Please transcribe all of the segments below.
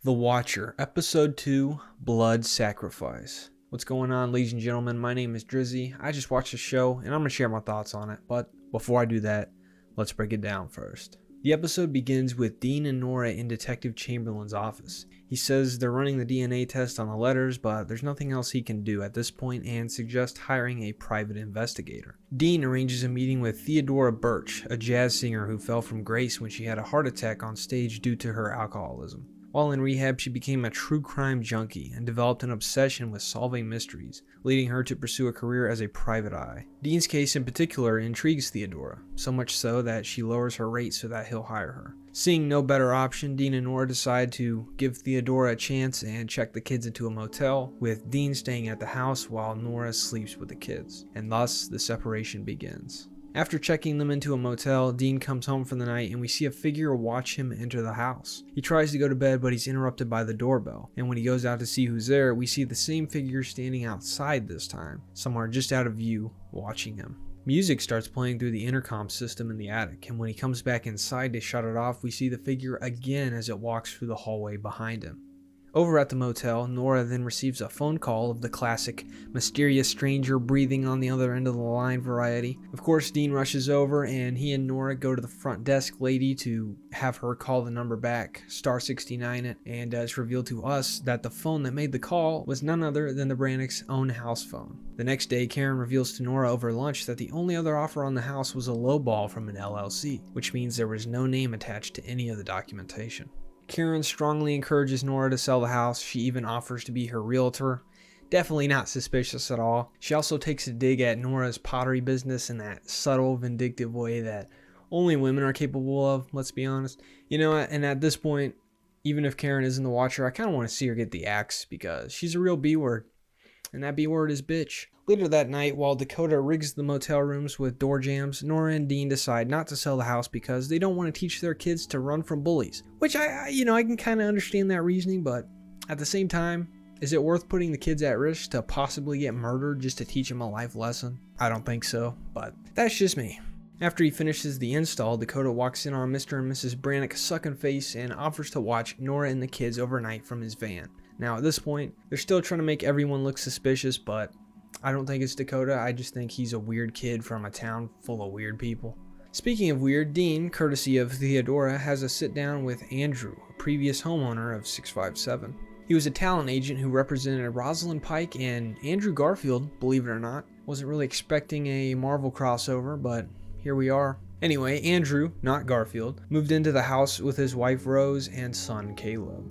The Watcher, Episode 2, Blood Sacrifice. What's going on, ladies and gentlemen? My name is Drizzy. I just watched the show, and I'm going to share my thoughts on it. But before I do that, let's break it down first. The episode begins with Dean and Nora in Detective Chamberlain's office. He says they're running the DNA test on the letters, but there's nothing else he can do at this point and suggests hiring a private investigator. Dean arranges a meeting with Theodora Birch, a jazz singer who fell from grace when she had a heart attack on stage due to her alcoholism. While in rehab, she became a true crime junkie and developed an obsession with solving mysteries, leading her to pursue a career as a private eye. Dean's case in particular intrigues Theodora, so much so that she lowers her rate so that he'll hire her. Seeing no better option, Dean and Nora decide to give Theodora a chance and check the kids into a motel, with Dean staying at the house while Nora sleeps with the kids, and thus the separation begins. After checking them into a motel, Dean comes home for the night and we see a figure watch him enter the house. He tries to go to bed, but he's interrupted by the doorbell, and when he goes out to see who's there, we see the same figure standing outside this time, somewhere just out of view, watching him. Music starts playing through the intercom system in the attic, and when he comes back inside to shut it off, we see the figure again as it walks through the hallway behind him. Over at the motel, Nora then receives a phone call of the classic mysterious stranger breathing on the other end of the line variety. Of course, Dean rushes over and he and Nora go to the front desk lady to have her call the number back, star 69 it, and it's revealed to us that the phone that made the call was none other than the Brannocks' own house phone. The next day, Karen reveals to Nora over lunch that the only other offer on the house was a lowball from an LLC, which means there was no name attached to any of the documentation. Karen strongly encourages Nora to sell the house. She even offers to be her realtor. Definitely not suspicious at all. She also takes a dig at Nora's pottery business in that subtle, vindictive way that only women are capable of, let's be honest. You know, and at this point, even if Karen isn't the Watcher, I kind of want to see her get the axe because she's a real B-word. And that B-word is bitch. Later that night, while Dakota rigs the motel rooms with door jams, Nora and Dean decide not to sell the house because they don't want to teach their kids to run from bullies. Which I can kind of understand that reasoning, but at the same time, is it worth putting the kids at risk to possibly get murdered just to teach them a life lesson? I don't think so, but that's just me. After he finishes the install, Dakota walks in on Mr. and Mrs. Brannock's sucking face and offers to watch Nora and the kids overnight from his van. Now at this point, they're still trying to make everyone look suspicious, but I don't think it's Dakota. I just think he's a weird kid from a town full of weird people. Speaking of weird, Dean, courtesy of Theodora, has a sit down with Andrew, a previous homeowner of 657. He was a talent agent who represented Rosalind Pike, and Andrew Garfield, believe it or not, wasn't really expecting a Marvel crossover, but here we are. Anyway, Andrew, not Garfield, moved into the house with his wife Rose and son Caleb.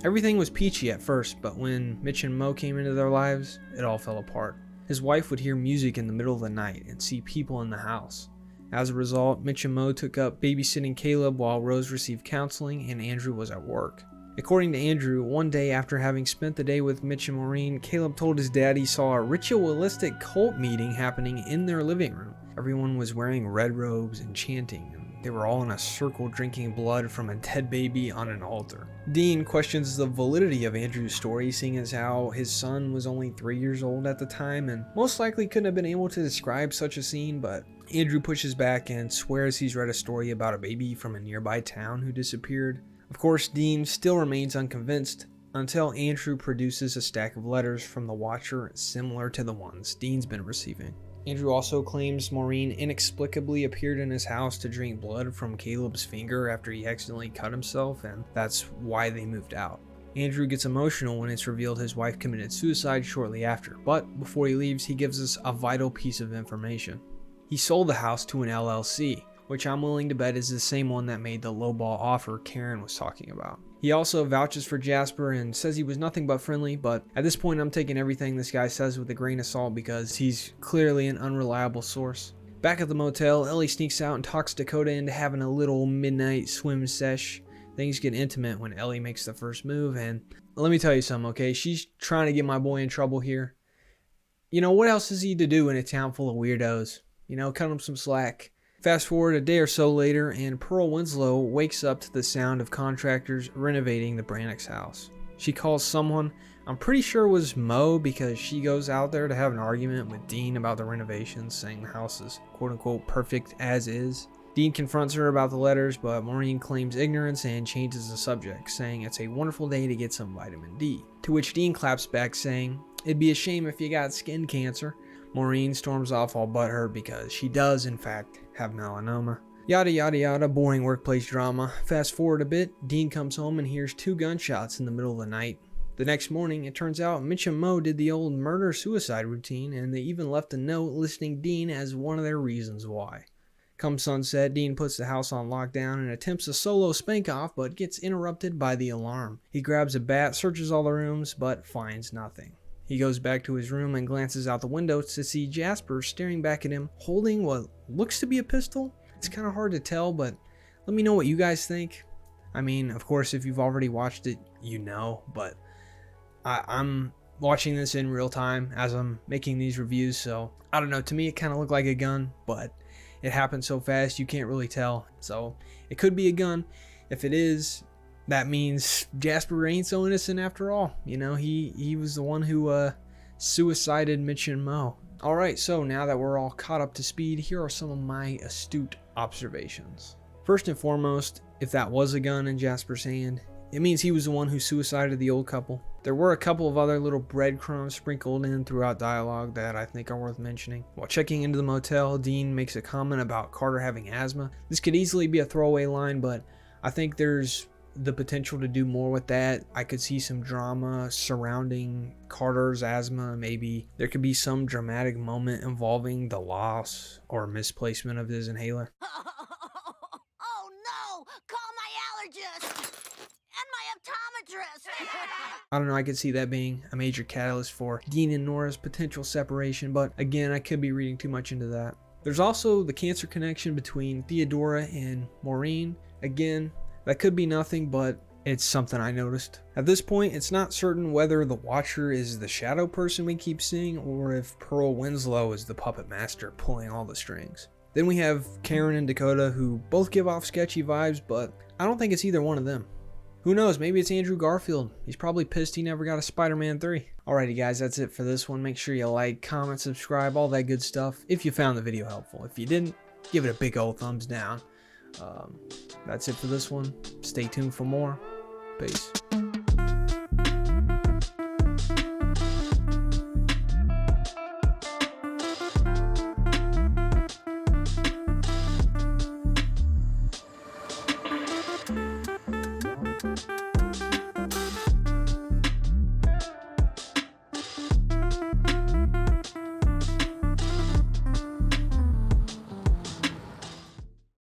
Everything was peachy at first, but when Mitch and Mo came into their lives, it all fell apart. His wife would hear music in the middle of the night and see people in the house. As a result, Mitch and Mo took up babysitting Caleb while Rose received counseling and Andrew was at work. According to Andrew, one day after having spent the day with Mitch and Maureen, Caleb told his dad he saw a ritualistic cult meeting happening in their living room. Everyone was wearing red robes and chanting, and they were all in a circle drinking blood from a dead baby on an altar. Dean questions the validity of Andrew's story, seeing as how his son was only 3 years old at the time and most likely couldn't have been able to describe such a scene, but Andrew pushes back and swears he's read a story about a baby from a nearby town who disappeared. Of course, Dean still remains unconvinced until Andrew produces a stack of letters from the Watcher similar to the ones Dean's been receiving. Andrew also claims Maureen inexplicably appeared in his house to drink blood from Caleb's finger after he accidentally cut himself, and that's why they moved out. Andrew gets emotional when it's revealed his wife committed suicide shortly after, but before he leaves, he gives us a vital piece of information. He sold the house to an LLC, which I'm willing to bet is the same one that made the lowball offer Karen was talking about. He also vouches for Jasper and says he was nothing but friendly, but at this point I'm taking everything this guy says with a grain of salt because he's clearly an unreliable source. Back at the motel, Ellie sneaks out and talks Dakota into having a little midnight swim sesh. Things get intimate when Ellie makes the first move, and let me tell you something, okay? She's trying to get my boy in trouble here. You know, what else is he to do in a town full of weirdos? You know, cut him some slack. Fast forward a day or so later, and Pearl Winslow wakes up to the sound of contractors renovating the Brannocks' house. She calls someone, I'm pretty sure it was Mo, because she goes out there to have an argument with Dean about the renovations, saying the house is quote-unquote perfect as is. Dean confronts her about the letters, but Maureen claims ignorance and changes the subject, saying it's a wonderful day to get some vitamin D. To which Dean claps back, saying, "It'd be a shame if you got skin cancer." Maureen storms off all butthurt because she does, in fact, have melanoma. Yada yada yada, boring workplace drama. Fast forward a bit, Dean comes home and hears 2 gunshots in the middle of the night. The next morning, it turns out Mitch and Mo did the old murder-suicide routine, and they even left a note listing Dean as one of their reasons why. Come sunset, Dean puts the house on lockdown and attempts a solo spank-off, but gets interrupted by the alarm. He grabs a bat, searches all the rooms, but finds nothing. He goes back to his room and glances out the window to see Jasper staring back at him, holding what looks to be a pistol. It's kind of hard to tell, but let me know what you guys think. I mean, of course, if you've already watched it, you know, but I'm watching this in real time as I'm making these reviews, so I don't know. To me, it kind of looked like a gun, but it happened so fast you can't really tell. So it could be a gun. If it is, that means Jasper ain't so innocent after all. You know, he was the one who suicided Mitch and Mo. Alright, so now that we're all caught up to speed, here are some of my astute observations. First and foremost, if that was a gun in Jasper's hand, it means he was the one who suicided the old couple. There were a couple of other little breadcrumbs sprinkled in throughout dialogue that I think are worth mentioning. While checking into the motel, Dean makes a comment about Carter having asthma. This could easily be a throwaway line, but I think there's the potential to do more with that. I could see some drama surrounding Carter's asthma. Maybe there could be some dramatic moment involving the loss or misplacement of his inhaler. Oh no! Call my allergist! And my optometrist! I don't know, I could see that being a major catalyst for Dean and Nora's potential separation, but again, I could be reading too much into that. There's also the cancer connection between Theodora and Maureen. Again, that could be nothing, but it's something I noticed. At this point, it's not certain whether the Watcher is the shadow person we keep seeing, or if Pearl Winslow is the puppet master pulling all the strings. Then we have Karen and Dakota, who both give off sketchy vibes, but I don't think it's either one of them. Who knows, maybe it's Andrew Garfield. He's probably pissed he never got a Spider-Man 3. Alrighty guys, that's it for this one. Make sure you like, comment, subscribe, all that good stuff if you found the video helpful. If you didn't, give it a big old thumbs down. That's it for this one. Stay tuned for more. Peace.